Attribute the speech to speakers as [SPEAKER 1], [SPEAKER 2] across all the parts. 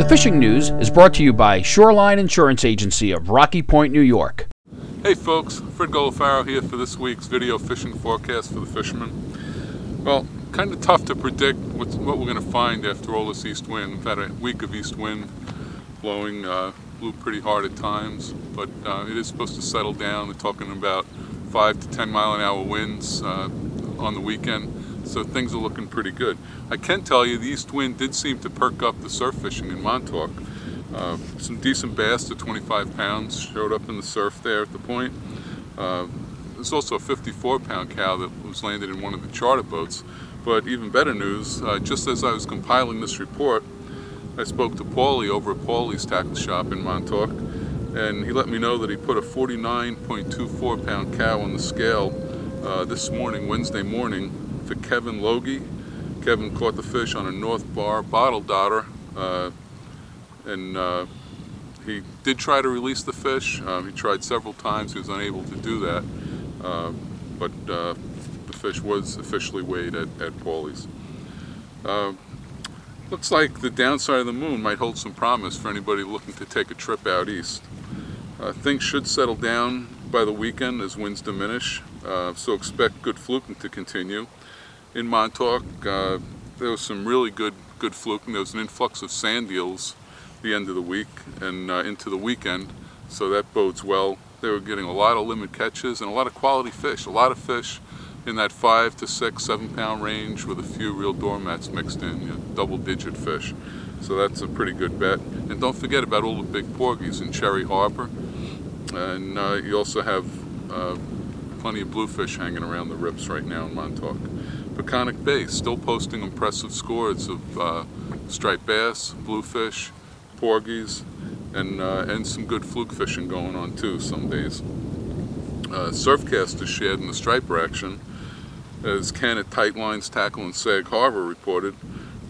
[SPEAKER 1] The fishing news is brought to you by Shoreline Insurance Agency of Rocky Point, New York.
[SPEAKER 2] Hey folks, Fred Golofaro here for this week's video fishing forecast for the Fisherman. Well, kind of tough to predict what we're going to find after all this east wind. We've had a week of east wind blowing, blew pretty hard at times, but it is supposed to settle down. They're talking about 5 to 10 mile an hour winds on the weekend. So things are looking pretty good. I can tell you the east wind did seem to perk up the surf fishing in Montauk. Some decent bass to 25 pounds showed up in the surf there at the point. There's also a 54-pound cow that was landed in one of the charter boats. But even better news, just as I was compiling this report, I spoke to Paulie over at Paulie's tackle shop in Montauk, and he let me know that he put a 49.24-pound cow on the scale this morning, Wednesday morning, for Kevin Logie. Kevin caught the fish on a North Bar bottle dodder, and he did try to release the fish. He tried several times. He was unable to do that, but the fish was officially weighed at Paulie's. Looks like the downside of the moon might hold some promise for anybody looking to take a trip out east. Things should settle down by the weekend as winds diminish, so expect good fluking to continue. In Montauk, there was some really good fluking. There was an influx of sand eels the end of the week and into the weekend, so that bodes well. They were getting a lot of limit catches and a lot of quality fish. A lot of fish in that 5 to 6, 7 pound range with a few real doormats mixed in, double-digit fish. So that's a pretty good bet. And don't forget about all the big porgies in Cherry Harbor. And you also have plenty of bluefish hanging around the rips right now in Montauk. Peconic Bay still posting impressive scores of striped bass, bluefish, porgies, and some good fluke fishing going on too some days. Surfcasters shared in the striper action, as Ken at Tight Lines Tackle in Sag Harbor reported.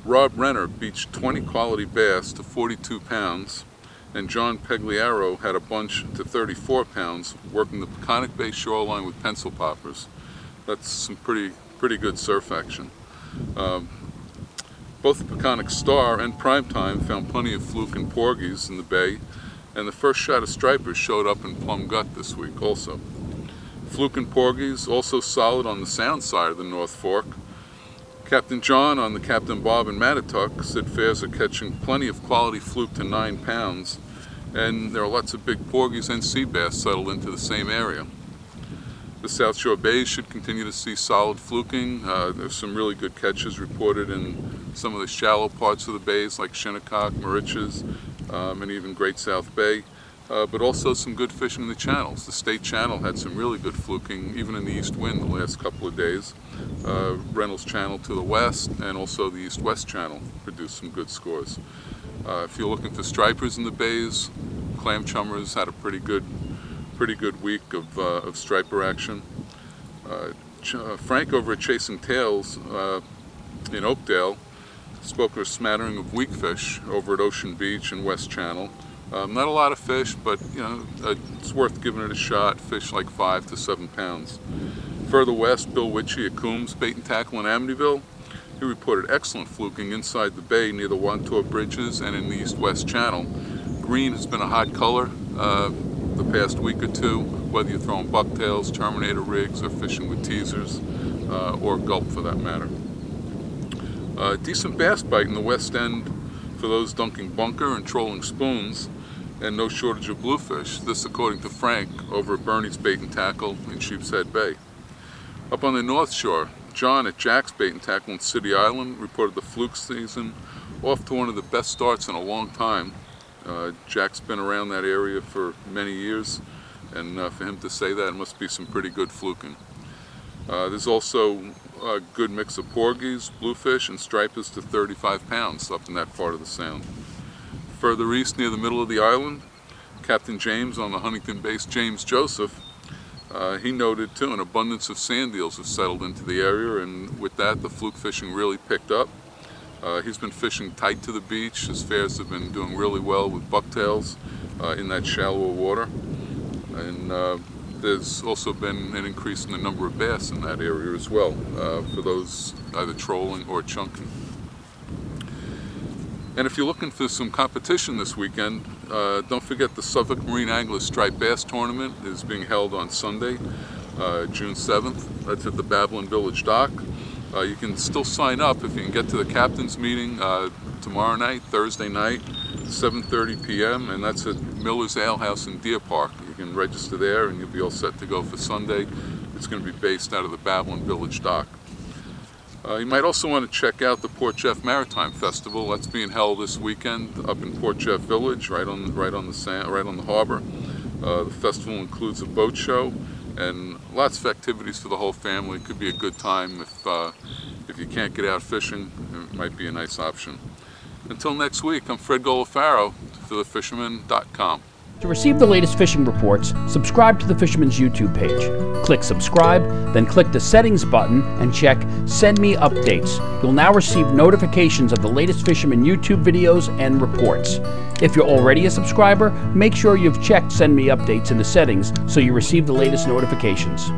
[SPEAKER 2] Rob Renner beached 20 quality bass to 42 pounds, and John Pegliaro had a bunch to 34 pounds working the Peconic Bay shoreline with pencil poppers. That's some pretty good surf action. Both the Peconic Star and Primetime found plenty of fluke and porgies in the bay, and the first shot of stripers showed up in Plum Gut this week also. Fluke and porgies also solid on the sound side of the North Fork. Captain John on the Captain Bob and Mattatuck said fares are catching plenty of quality fluke to 9 pounds, and there are lots of big porgies and sea bass settled into the same area. The South Shore Bays should continue to see solid fluking. There's some really good catches reported in some of the shallow parts of the bays like Shinnecock, Moriches, and even Great South Bay, but also some good fishing in the channels. The State Channel had some really good fluking even in the east wind the last couple of days. Reynolds Channel to the west and also the East-West Channel produced some good scores. If you're looking for stripers in the bays, clam chummers had a pretty good week of striper action. Frank over at Chasing Tails in Oakdale spoke of a smattering of weak fish over at Ocean Beach and West Channel. Not a lot of fish, but it's worth giving it a shot. Fish like 5 to 7 pounds. Further west, Bill Witchie at Coombs Bait and Tackle in Amityville. He reported excellent fluking inside the bay near the Wantor Bridges and in the East-West Channel. Green has been a hot color the past week or two, whether you're throwing bucktails, Terminator rigs, or fishing with teasers, or gulp for that matter. Decent bass bite in the west end for those dunking bunker and trolling spoons, and no shortage of bluefish. This according to Frank over at Bernie's Bait and Tackle in Sheepshead Bay. Up on the North Shore, John at Jack's Bait and Tackle in City Island reported the fluke season off to one of the best starts in a long time. Jack's been around that area for many years, and for him to say that, it must be some pretty good fluking. There's also a good mix of porgies, bluefish, and stripers to 35 pounds up in that part of the sound. Further east near the middle of the island, Captain James on the Huntington-based James Joseph, he noted too an abundance of sand eels have settled into the area, and with that the fluke fishing really picked up. He's been fishing tight to the beach. His fares have been doing really well with bucktails in that shallower water, and there's also been an increase in the number of bass in that area as well, for those either trolling or chunking. And if you're looking for some competition this weekend, don't forget the Suffolk Marine Anglers Striped Bass Tournament is being held on Sunday, June 7th. That's at the Babylon Village Dock. You can still sign up if you can get to the captain's meeting tomorrow night, Thursday night, 7:30 p.m. and that's at Miller's Ale House in Deer Park. You can register there and you'll be all set to go for Sunday. It's going to be based out of the Babylon Village Dock. You might also want to check out the Port Jeff Maritime Festival. That's being held this weekend up in Port Jeff Village, right on the harbor. The festival includes a boat show and lots of activities for the whole family. It could be a good time if you can't get out fishing. It might be a nice option. Until next week, I'm Fred Golofaro for thefisherman.com.
[SPEAKER 1] To receive the latest fishing reports, subscribe to the Fisherman's YouTube page. Click subscribe, then click the settings button and check Send Me Updates. You'll now receive notifications of the latest Fisherman YouTube videos and reports. If you're already a subscriber, make sure you've checked Send Me Updates in the settings so you receive the latest notifications.